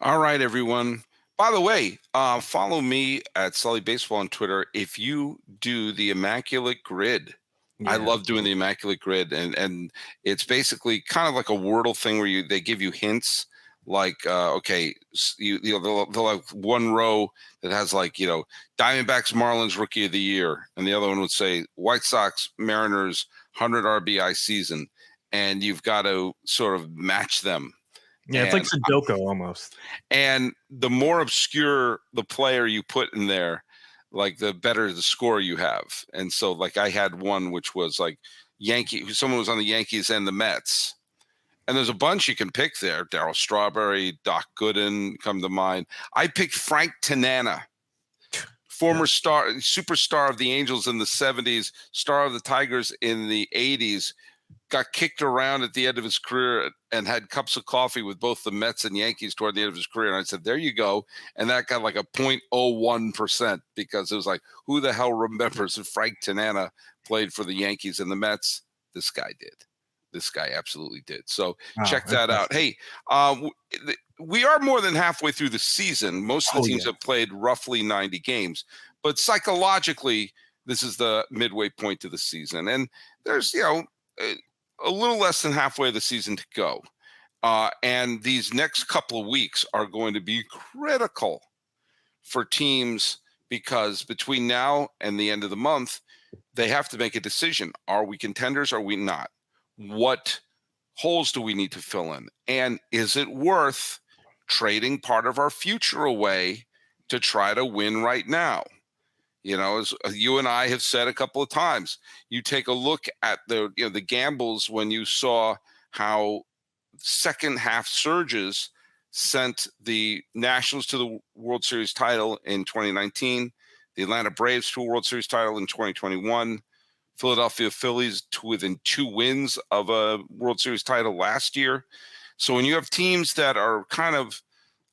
All right, everyone. By the way, follow me at Sully Baseball on Twitter if you do the Immaculate Grid. I Yeah. love doing the Immaculate Grid, and it's basically kind of like a Wordle thing where they give you hints like okay, they'll have one row that has like Diamondbacks Marlins Rookie of the Year, and the other one would say White Sox Mariners 100 RBI season, and you've got to sort of match them. Yeah, it's like And Sudoku almost. and the more obscure the player you put in there, like the better the score you have. And so, like, I had one which was like someone was on the Yankees and the Mets. And there's a bunch you can pick there. Darryl Strawberry, Doc Gooden come to mind. I picked Frank Tanana, former superstar of the Angels in the 70s, star of the Tigers in the 80s, got kicked around at the end of his career and had cups of coffee with both the Mets and Yankees toward the end of his career. And I said, there you go. And that got like a 0.01% because it was like, who the hell remembers that Frank Tanana played for the Yankees and the Mets? This guy did. This guy absolutely did. So Wow, check that out. impressive. Hey, we are more than halfway through the season. Most of the Oh, teams yeah. have played roughly 90 games, but psychologically, this is the midway point of the season. And there's, a little less than halfway of the season to go. And these next couple of weeks are going to be critical for teams because between now and the end of the month, they have to make a decision. Are we contenders? Are we not? What holes do we need to fill in? And is it worth trading part of our future away to try to win right now? As you and I have said a couple of times, you take a look at the gambles when you saw how second half surges sent the Nationals to the World Series title in 2019, the Atlanta Braves to a World Series title in 2021, Philadelphia Phillies to within 2 wins of a World Series title last year. So when you have teams that are kind of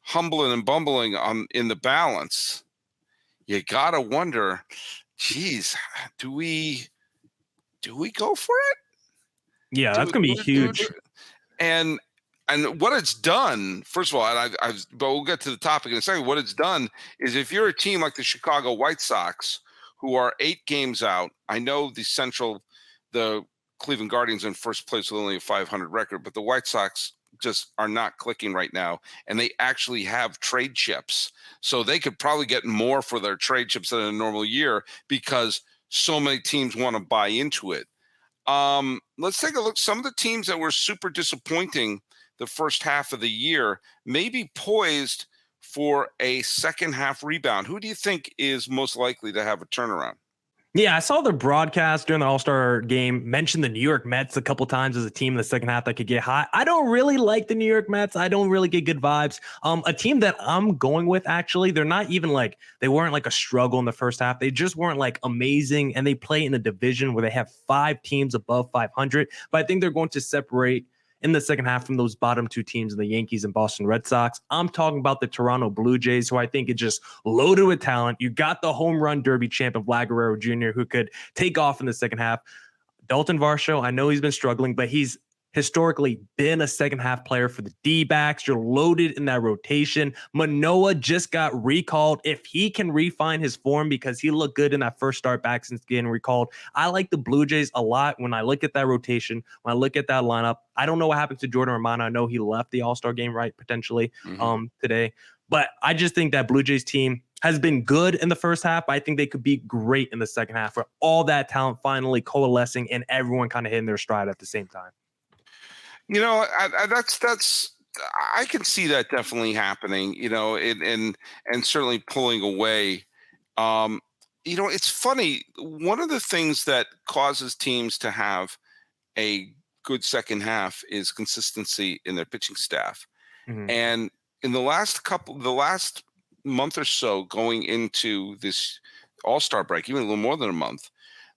humbling and bumbling in the balance, you gotta wonder, geez, do we go for it? Yeah, that's Do, gonna be do, do, do, huge. and what it's done, first of all, and but we'll get to the topic in a second. What it's done is if you're a team like the Chicago White Sox, who are 8 games out, I know the Cleveland Guardians in first place with only a 500 record, but the White Sox just are not clicking right now, and they actually have trade chips, so they could probably get more for their trade chips than a normal year because so many teams want to buy into it. Let's take a look. Some of the teams that were super disappointing the first half of the year may be poised for a second half rebound. Who do you think is most likely to have a turnaround? Yeah, I saw the broadcast during the All-Star game mention the New York Mets a couple times as a team in the second half that could get hot. I don't really like the New York Mets. I don't really get good vibes. A team that I'm going with, actually, they're not even like, they weren't like a struggle in the first half. They just weren't like amazing, and they play in a division where they have 5 teams above 500. But I think they're going to separate in the second half from those bottom 2 teams, the Yankees and Boston Red Sox. I'm talking about the Toronto Blue Jays, who I think is just loaded with talent. You got the home run derby champ of Vlad Guerrero Jr., who could take off in the second half. Dalton Varsho, I know he's been struggling, but he's historically been a second half player for the D-backs. You're loaded in that rotation. Manoah just got recalled. If he can refine his form, because he looked good in that first start back since getting recalled, I like the Blue Jays a lot. When I look at that rotation, when I look at that lineup, I don't know what happened to Jordan Romano. I know he left the All-Star game, right, potentially today. But I just think that Blue Jays team has been good in the first half. I think they could be great in the second half, for all that talent finally coalescing and everyone kind of hitting their stride at the same time. That's I can see that definitely happening. And certainly pulling away. Um, it's funny. One of the things that causes teams to have a good second half is consistency in their pitching staff. Mhm. And in the last month or so, going into this All-Star break, even a little more than a month,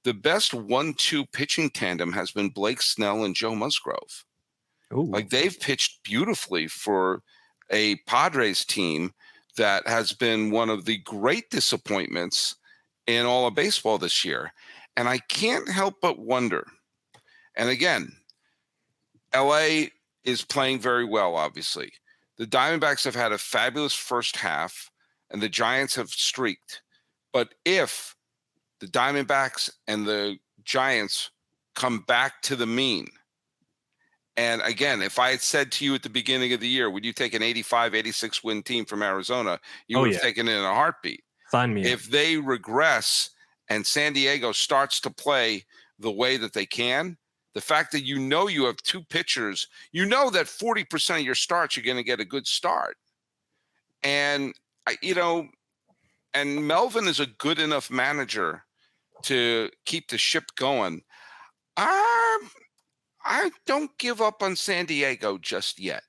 the best 1-2 pitching tandem has been Blake Snell and Joe Musgrove. Ooh. Like, they've pitched beautifully for a Padres team that has been one of the great disappointments in all of baseball this year. And I can't help but wonder. And again, LA is playing very well, obviously. The Diamondbacks have had a fabulous first half, and the Giants have streaked. But if the Diamondbacks and the Giants come back to the mean, and again, if I had said to you at the beginning of the year, would you take an 85, 86 win team from Arizona? You Oh would yeah, have taken it in a heartbeat. sign me up. If they regress and San Diego starts to play the way that they can, the fact that you have two pitchers, that 40% of your starts you're going to get a good start. And and Melvin is a good enough manager to keep the ship going. I don't give up on San Diego just yet.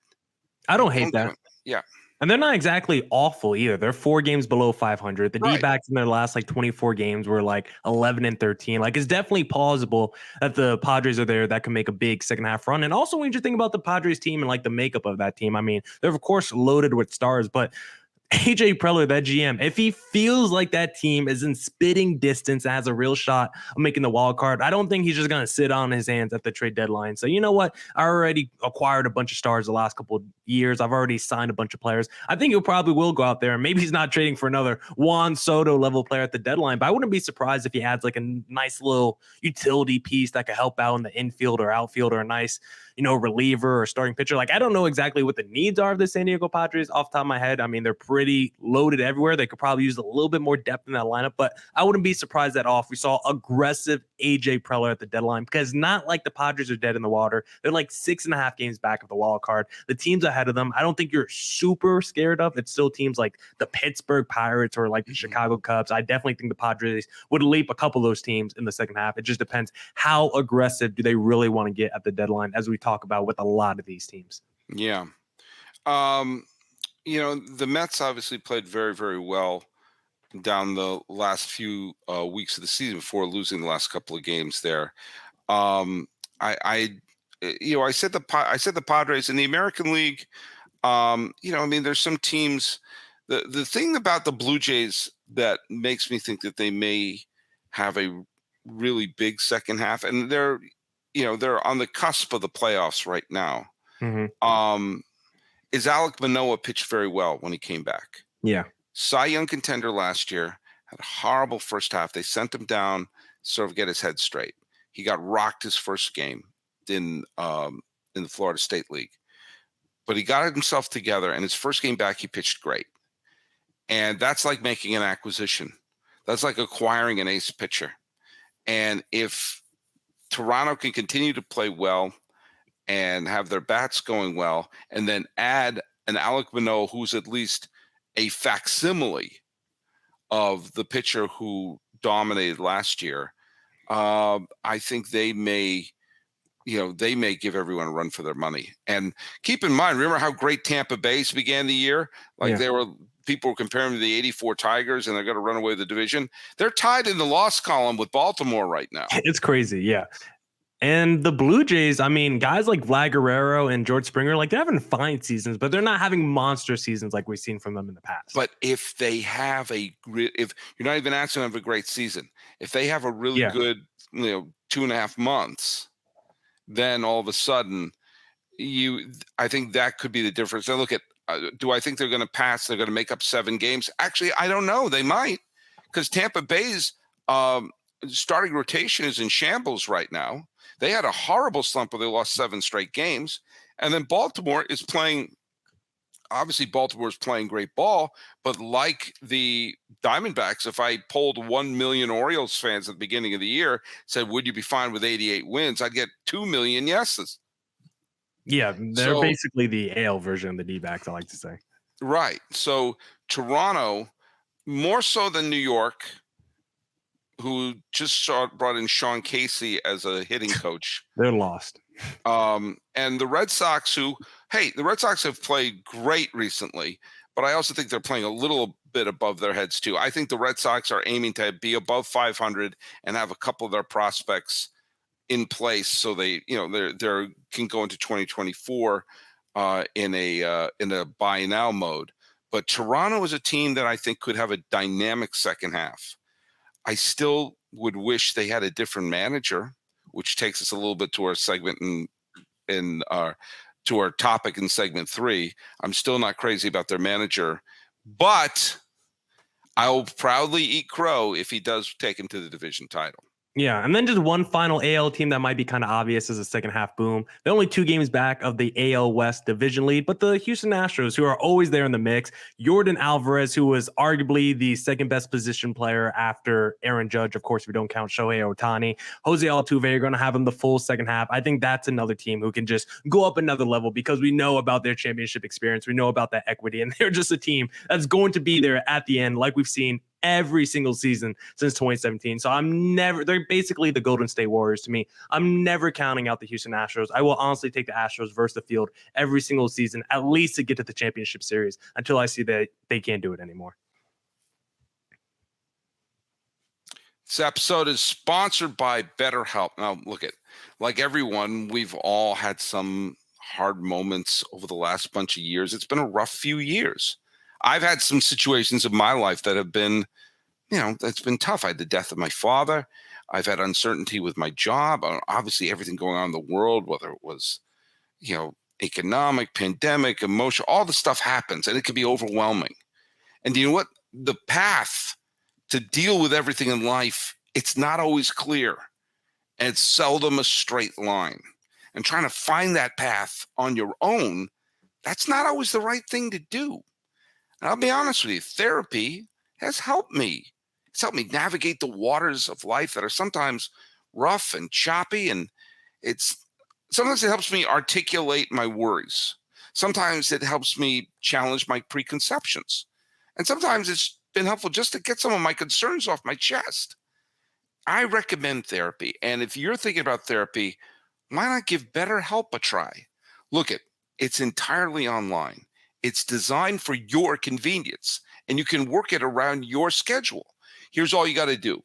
I I don't hate don't give that. up. Yeah. And they're not exactly awful either. They're 4 games below 500. The Right. D-backs in their last 24 games were 11 and 13. It's definitely plausible that the Padres are there that can make a big second half run. And also, when you think about the Padres team and the makeup of that team, I mean, they're of course loaded with stars, but AJ Preller, that GM, if he feels like that team is in spitting distance and has a real shot of making the wild card, I don't think he's just going to sit on his hands at the trade deadline. So, you know what? I already acquired a bunch of stars the last couple of years. I've already signed a bunch of players. I think he probably will go out there, and maybe he's not trading for another Juan Soto level player at the deadline, but I wouldn't be surprised if he adds a nice little utility piece that could help out in the infield or outfield, or a nice, reliever or starting pitcher. I don't know exactly what the needs are of the San Diego Padres off the top of my head. I mean, they're pretty loaded everywhere. They could probably use a little bit more depth in that lineup, but I wouldn't be surprised at all if we saw aggressive AJ Preller at the deadline, because not like the Padres are dead in the water. They're 6.5 games back of the wild card. The teams ahead of them, I don't think you're super scared of. It's still teams like the Pittsburgh Pirates or the Chicago Cubs. I definitely think the Padres would leap a couple of those teams in the second half. It just depends how aggressive do they really want to get at the deadline, as we talk about with a lot of these teams. Yeah. The Mets obviously played very, very well down the last few weeks of the season before losing the last couple of games there. I said the Padres in the American League. There's some teams. The thing about the Blue Jays that makes me think that they may have a really big second half, and they're on the cusp of the playoffs right now. Mm-hmm. Is Alek Manoah pitched very well when he came back. Yeah. Cy Young contender last year, had a horrible first half. They sent him down to sort of get his head straight. He got rocked his first game in the Florida State League. But he got himself together, and his first game back, he pitched great. And that's like making an acquisition. That's like acquiring an ace pitcher. And if Toronto can continue to play well and have their bats going well, and then add an Alek Manoah who's at least a facsimile of the pitcher who dominated last year, I think they may give everyone a run for their money. And keep in mind, remember how great Tampa Bay began the year? People were comparing them to the 84 Tigers, and they're going to run away with the division. They're tied in the loss column with Baltimore right now. It's crazy. Yeah. And the Blue Jays, I mean, guys like Vlad Guerrero and George Springer, they're having fine seasons, but they're not having monster seasons like we've seen from them in the past. But if they have if you're not even asking them to have a great season, if they have a really good, 2.5 months, then all of a sudden, I think that could be the difference. Now look at, do I think they're going to pass? They're going to make up 7 games? Actually, I don't know. They might, because Tampa Bay's starting rotation is in shambles right now. They had a horrible slump where they lost 7 straight games. And then Baltimore is playing, obviously Baltimore's playing great ball, but like the Diamondbacks, if I polled 1 million Orioles fans at the beginning of the year, said, would you be fine with 88 wins? I'd get 2 million yeses. Yeah, they're basically the AL version of the D-backs, I like to say. Right. So Toronto, more so than New York, who just brought in Sean Casey as a hitting coach. They're lost. And the Red Sox, the Red Sox have played great recently, but I also think they're playing a little bit above their heads too. I think the Red Sox are aiming to be above 500 and have a couple of their prospects in place, so they can go into 2024 in a buy now mode. But Toronto is a team that I think could have a dynamic second half. I still would wish they had a different manager, which takes us a little bit to our segment in our to our topic in segment 3, I'm still not crazy about their manager, but I'll proudly eat crow if he does take him to the division title. Yeah, and then just one final AL team that might be kind of obvious as a second half boom. They're only 2 games back of the AL West division lead, but the Houston Astros, who are always there in the mix. Yordan Alvarez, who was arguably the second best position player after Aaron Judge, of course, if we don't count Shohei Ohtani. Jose Altuve are going to have him the full second half. I think that's another team who can just go up another level because we know about their championship experience. We know about that equity, and they're just a team that's going to be there at the end, like we've seen every single season since 2017. So they're basically the Golden State Warriors to me. I'm never counting out the Houston Astros. I will honestly take the Astros versus the field every single season, at least to get to the championship series, until I see that they can't do it anymore. This episode is sponsored by BetterHelp. Now, look at, like everyone, we've all had some hard moments over the last bunch of years. It's been a rough few years. I've had some situations in my life that have been, that's been tough. I had the death of my father. I've had uncertainty with my job. Obviously, everything going on in the world, whether it was, economic, pandemic, emotional, all the stuff happens, and it can be overwhelming. And you know what? The path to deal with everything in life, it's not always clear, and it's seldom a straight line. And trying to find that path on your own, that's not always the right thing to do. And I'll be honest with you, therapy has helped me. It's helped me navigate the waters of life that are sometimes rough and choppy. And sometimes it helps me articulate my worries. Sometimes it helps me challenge my preconceptions. And sometimes it's been helpful just to get some of my concerns off my chest. I recommend therapy. And if you're thinking about therapy, why not give BetterHelp a try? Look, it's entirely online. It's designed for your convenience, and you can work it around your schedule. Here's all you got to do.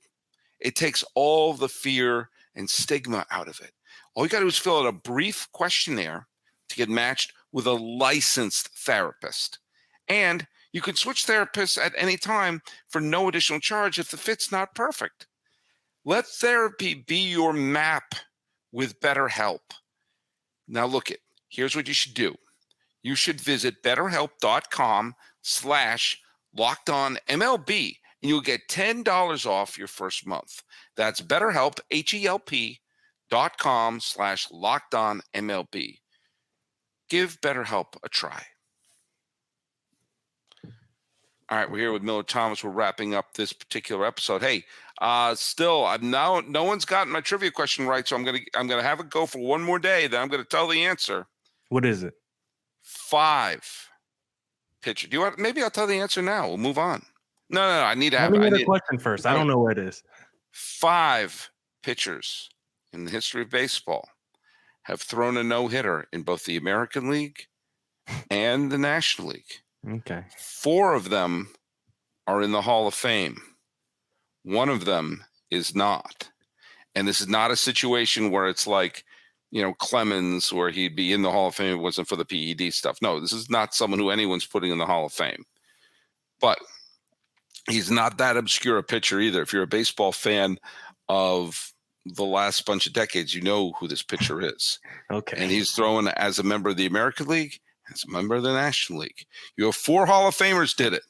It takes all the fear and stigma out of it. All you got to do is fill out a brief questionnaire to get matched with a licensed therapist. And you can switch therapists at any time for no additional charge if the fit's not perfect. Let therapy be your map with BetterHelp. Now look, here's what you should do. You should visit betterhelp.com/lockedonmlb, and you'll get $10 off your first month. That's BetterHelp, HELP.com/lockedonmlb. Give BetterHelp a try. All right, we're here with Miller Thomas. We're wrapping up this particular episode. Hey, still, no one's gotten my trivia question right, so I'm gonna have it go for one more day. Then I'm gonna tell the answer. What is it? 5 pitcher. Do you want? Maybe I'll tell the answer now. We'll move on. No. I need to have. Let me get a question first. I don't know what it is. 5 pitchers in the history of baseball have thrown a no-hitter in both the American League and the National League. Okay. 4 of them are in the Hall of Fame. 1 of them is not. And this is not a situation where it's like, Clemens, where he'd be in the Hall of Fame if it wasn't for the PED stuff. No, this is not someone who anyone's putting in the Hall of Fame. But he's not that obscure a pitcher either. If you're a baseball fan of the last bunch of decades, you know who this pitcher is. Okay. And he's throwing as a member of the American League, as a member of the National League. You have 4 Hall of Famers did it.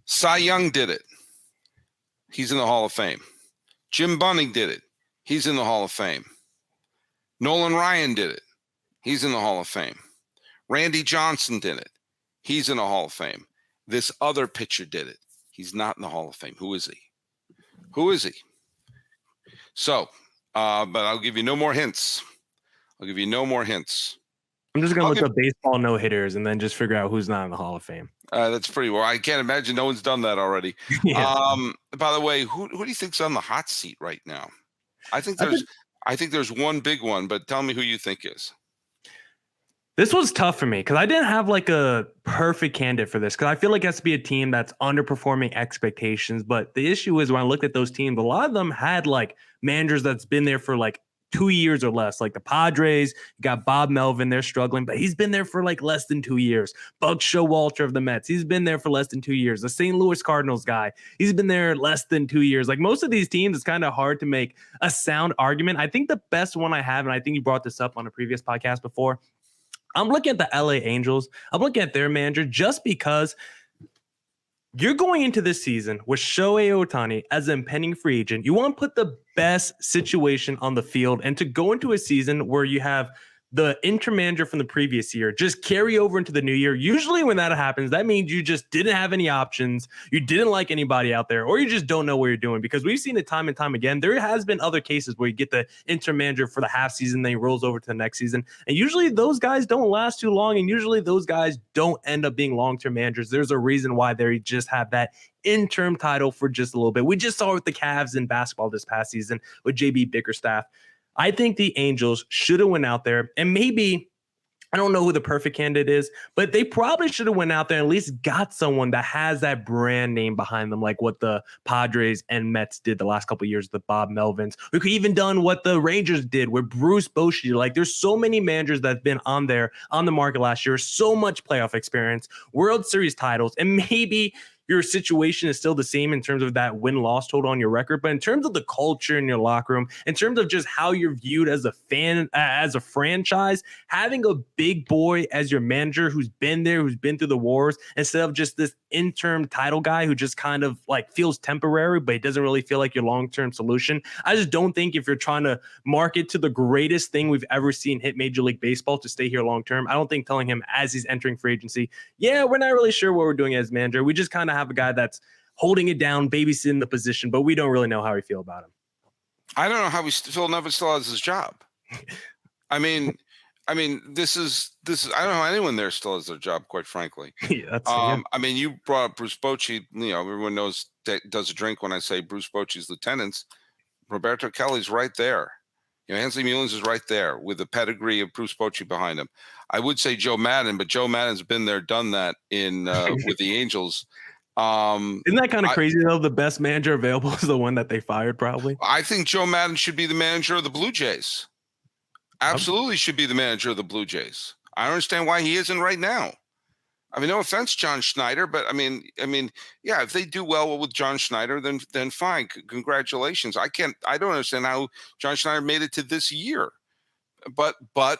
Cy Young did it. He's in the Hall of Fame. Jim Bunning did it. He's in the Hall of Fame. Nolan Ryan did it. He's in the Hall of Fame. Randy Johnson did it. He's in the Hall of Fame. This other pitcher did it. He's not in the Hall of Fame. Who is he? So, but I'll give you no more hints. I'm just going to look up baseball no-hitters and then just figure out who's not in the Hall of Fame. That's pretty well. I can't imagine no one's done that already. Yeah. By the way, who do you think's on the hot seat right now? I think there's one big one, but tell me who you think is. This was tough for me because I didn't have like a perfect candidate for this because I feel like it has to be a team that's underperforming expectations. But the issue is when I looked at those teams, a lot of them had like managers that's been there for like 2 years or less. Like the Padres, you got Bob Melvin, they're struggling, but he's been there for like less than 2 years. Buck Showalter of the Mets, he's been there for less than 2 years. The St. Louis Cardinals guy, he's been there less than 2 years. Like most of these teams, it's kind of hard to make a sound argument. I think the best one I have, and I think you brought this up on a previous podcast before, I'm looking at the LA Angels. I'm looking at their manager just because you're going into this season with Shohei Ohtani as an impending free agent. You want to put the best situation on the field, and to go into a season where you have the interim manager from the previous year just carry over into the new year. Usually when that happens, that means you just didn't have any options. You didn't like anybody out there, or you just don't know what you're doing, because we've seen it time and time again. There has been other cases where you get the interim manager for the half season, then he rolls over to the next season. And usually those guys don't last too long. And usually those guys don't end up being long-term managers. There's a reason why they just have that interim title for just a little bit. We just saw it with the Cavs in basketball this past season with JB Bickerstaff. I think the Angels should have went out there, and maybe, I don't know who the perfect candidate is, but they probably should have went out there and at least got someone that has that brand name behind them, like what the Padres and Mets did the last couple of years with Bob Melvins. We could even done what the Rangers did with Bruce Bochy. Like, there's so many managers that have been on there on the market last year, so much playoff experience, World Series titles, and maybe your situation is still the same in terms of that win-loss total on your record, but in terms of the culture in your locker room, in terms of just how you're viewed as a fan, as a franchise, having a big boy as your manager who's been there, who's been through the wars, instead of just this interim title guy who just kind of like feels temporary, but he doesn't really feel like your long-term solution. I just don't think if you're trying to market to the greatest thing we've ever seen hit Major League Baseball to stay here long-term, I don't think telling him as he's entering free agency, yeah, we're not really sure what we're doing as manager. We just kind of have a guy that's holding it down, babysitting the position, but we don't really know how we feel about him. I don't know how Phil Nevin still has his job. I mean, this is. I don't know anyone there still has their job, quite frankly. Yeah. I mean, you brought up Bruce Bochy. You know, everyone knows does a drink when I say Bruce Bochy's lieutenants. Roberto Kelly's right there. You know, Hansley Mullins is right there with the pedigree of Bruce Bochy behind him. I would say Joe Madden, but Joe Madden's been there, done that in with the Angels. Isn't that kind of crazy though? The best manager available is the one that they fired, probably. I think Joe Madden should be the manager of the Blue Jays. Absolutely should be the manager of the Blue Jays. I don't understand why he isn't right now. I mean, no offense, John Schneider, but I mean, yeah, if they do well with John Schneider, then fine. Congratulations. I don't understand how John Schneider made it to this year. But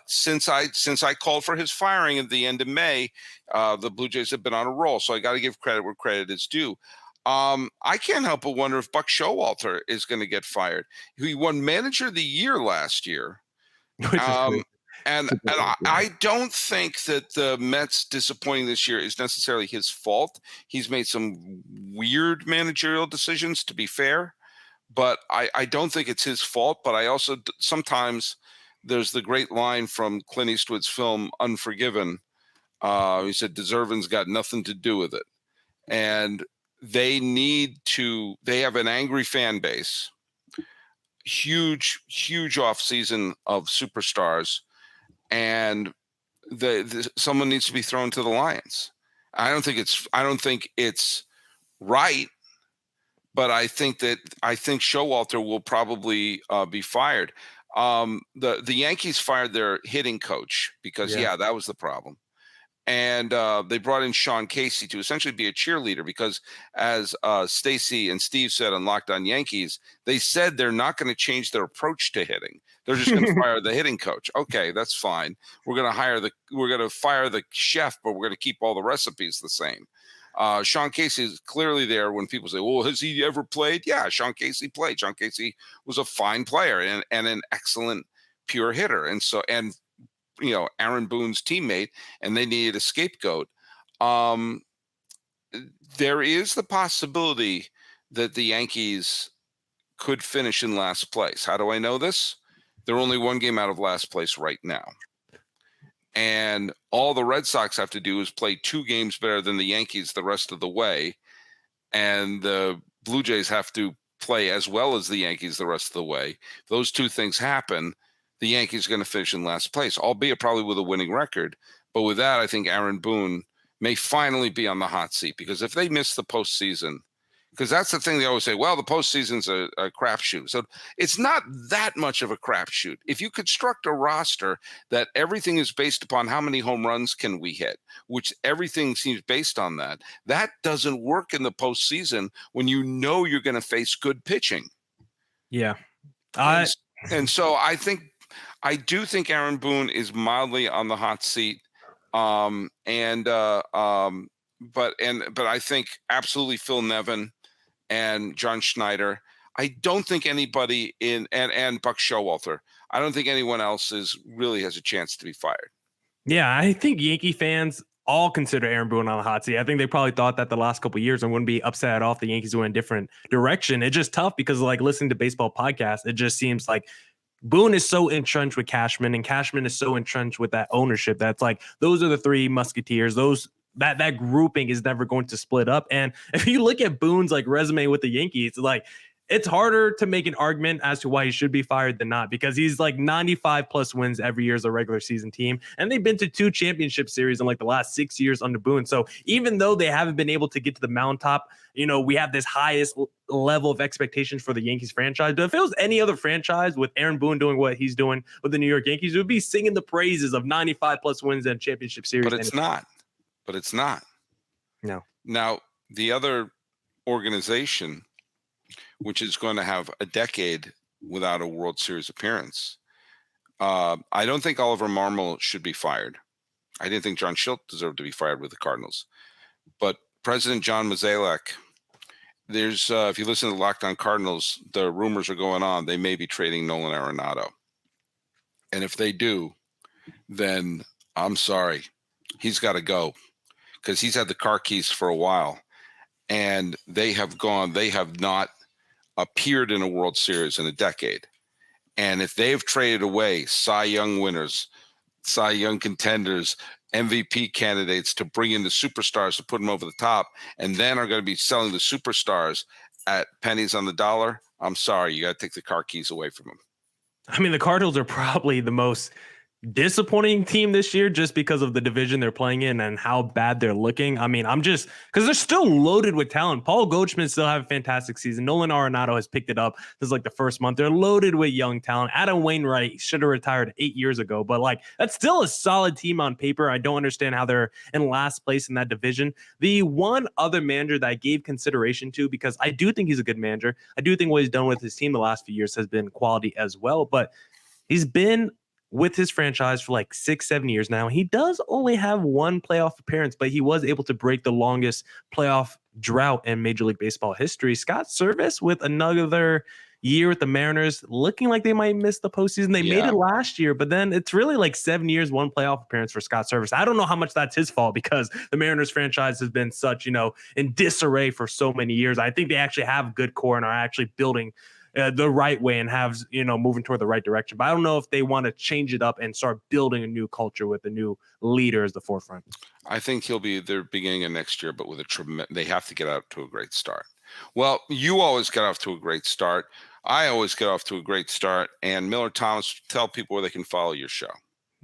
since I called for his firing at the end of May, the Blue Jays have been on a roll. So I got to give credit where credit is due. I can't help but wonder if Buck Showalter is going to get fired. He won Manager of the Year last year. And I don't think that the Mets disappointing this year is necessarily his fault. He's made some weird managerial decisions, to be fair, but I don't think it's his fault. But I also sometimes there's the great line from Clint Eastwood's film Unforgiven. He said, "Deservin's got nothing to do with it," and they have an angry fan base, huge off season of superstars. And someone needs to be thrown to the lions. I don't think it's right, but I think Showalter will probably be fired. The Yankees fired their hitting coach because that was the problem. And they brought in Sean Casey to essentially be a cheerleader because, as Stacy and Steve said on Locked On Yankees, they said they're not going to change their approach to hitting. They're just going to fire the hitting coach. Okay, that's fine. We're going to fire the chef, but we're going to keep all the recipes the same. Sean Casey is clearly there when people say, "Well, has he ever played?" Yeah, Sean Casey played. Sean Casey was a fine player and an excellent pure hitter, and Aaron Boone's teammate, and they needed a scapegoat. There is the possibility that the Yankees could finish in last place. How do I know this? They're only one game out of last place right now. And all the Red Sox have to do is play 2 games better than the Yankees the rest of the way. And the Blue Jays have to play as well as the Yankees the rest of the way. If those 2 things happen, the Yankees are going to finish in last place, albeit probably with a winning record. But with that, I think Aaron Boone may finally be on the hot seat, because if they miss the postseason, because that's the thing they always say, well, the postseason's a crapshoot. So it's not that much of a crapshoot. If you construct a roster that everything is based upon how many home runs can we hit, which everything seems based on that doesn't work in the postseason when you know you're going to face good pitching. Yeah. And so I do think Aaron Boone is mildly on the hot seat. But I think absolutely Phil Nevin and John Schneider. I don't think anybody and Buck Showalter. I don't think anyone else really has a chance to be fired. Yeah, I think Yankee fans all consider Aaron Boone on the hot seat. I think they probably thought that the last couple of years and wouldn't be upset at all if the Yankees went a different direction. It's just tough because, like, listening to baseball podcasts, it just seems like Boone is so entrenched with Cashman, and Cashman is so entrenched with that ownership. That's like those are the three musketeers. That grouping is never going to split up. And if you look at Boone's like resume with the Yankees, like it's harder to make an argument as to why he should be fired than not, because he's like 95 plus wins every year as a regular season team. And they've been to 2 championship series in like the last 6 years under Boone. So even though they haven't been able to get to the mountaintop, we have this highest level of expectations for the Yankees franchise. But if it was any other franchise with Aaron Boone doing what he's doing with the New York Yankees, it would be singing the praises of 95 plus wins and championship series. But it's not. No. Now, the other organization, which is going to have a decade without a World Series appearance, I don't think Oliver Marmol should be fired. I didn't think John Schilt deserved to be fired with the Cardinals. But President John Mozeliak, there's if you listen to Locked On Cardinals, the rumors are going on. They may be trading Nolan Arenado. And if they do, then I'm sorry. He's got to go, because he's had the car keys for a while. And they have not appeared in a World Series in a decade. And if they've traded away Cy Young winners, Cy Young contenders, MVP candidates to bring in the superstars to put them over the top, and then are going to be selling the superstars at pennies on the dollar, I'm sorry, you got to take the car keys away from them. I mean, the Cardinals are probably the most disappointing team this year just because of the division they're playing in and how bad they're looking. I mean, because they're still loaded with talent. Paul Goldschmidt still have a fantastic season. Nolan Arenado has picked it up. This is like the first month. They're loaded with young talent. Adam Wainwright should have retired 8 years ago, but like that's still a solid team on paper. I don't understand how they're in last place in that division. The one other manager that I gave consideration to, because I do think he's a good manager, I do think what he's done with his team the last few years has been quality as well, but he's been with his franchise for like 6-7 years now. He does only have one playoff appearance, but he was able to break the longest playoff drought in Major League Baseball history. Scott Servais with another year with the Mariners, looking like they might miss the postseason. They made it last year, but then it's really like 7 years, one playoff appearance for Scott Servais. I don't know how much that's his fault, because the Mariners franchise has been such, in disarray for so many years. I think they actually have a good core and are actually building the right way and have, moving toward the right direction. But I don't know if they want to change it up and start building a new culture with a new leader as the forefront. I think he'll be there beginning of next year, but with they have to get out to a great start. Well, you always get off to a great start. I always get off to a great start. And Miller Thomas, tell people where they can follow your show.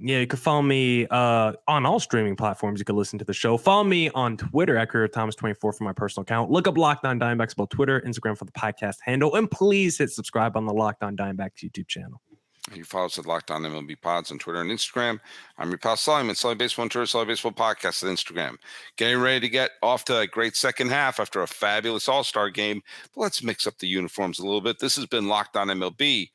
Yeah, you can follow me on all streaming platforms. You can listen to the show. Follow me on Twitter at CareerThomas24 for my personal account. Look up Locked On Diamondbacks about Twitter, Instagram for the podcast handle, and please hit subscribe on the Locked On Diamondbacks YouTube channel. You follow us at Locked On MLB Pods on Twitter and Instagram. I'm your pal Sully, Sully Baseball on Twitter, Sully Baseball Podcast on Instagram. Getting ready to get off to a great second half after a fabulous All-Star game. But let's mix up the uniforms a little bit. This has been Locked On MLB.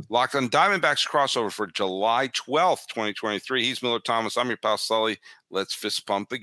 Locked On Diamondbacks crossover for July 12th, 2023. He's Miller Thomas. I'm your pal Sully. Let's fist pump again.